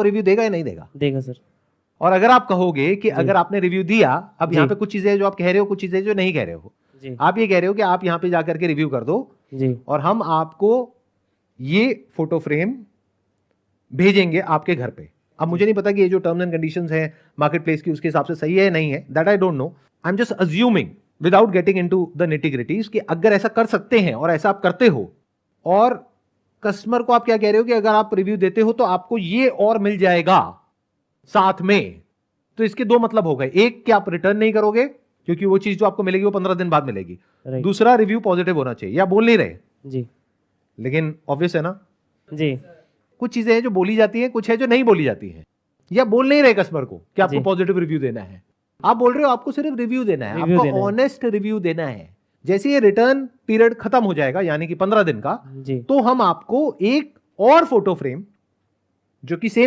Review देगा या नहीं देगा? देगा सर। और अगर आप कहोगे कि अगर आपने रिव्यू दिया, अब यहाँ पे कुछ चीजें जो आप कह रहे हो, कुछ चीजें जो नहीं कह रहे हो, आप ये कह रहे हो कि आप यहाँ पे जाकर के रिव्यू कर दो जी, और हम आपको ये फोटो फ्रेम भेजेंगे आपके घर पे। अब मुझे नहीं पता कि ये जो टर्म्स एंड कंडीशंस है मार्केट प्लेस की उसके हिसाब से सही है या नहीं है, that I don't know. I am just assuming without getting into the nitty-gritties कि अगर ऐसा कर सकते हैं और ऐसा आप करते हो, और कस्टमर को आप क्या कह रहे हो कि अगर आप रिव्यू देते हो तो आपको ये और मिल जाएगा साथ में, तो इसके दो मतलब हो गए। एक कि आप रिटर्न नहीं करोगे क्योंकि वो चीज जो आपको मिलेगी वो 15 दिन बाद मिलेगी। दूसरा, रिव्यू पॉजिटिव होना चाहिए, या बोल नहीं रहे जी, लेकिन ऑब्वियस है ना जी, कुछ चीजें हैं जो बोली जाती है, कुछ है जो नहीं बोली जाती है, या बोल नहीं रहे कस्टमर को कि आपको पॉजिटिव रिव्यू देना है। आप बोल रहे हो आपको सिर्फ रिव्यू देना है, आपको ऑनेस्ट रिव्यू देना है। जैसे ये रिटर्न पीरियड खत्म हो जाएगा यानी कि 15 दिन का, तो हम आपको एक और फोटो फ्रेम जो कि सेम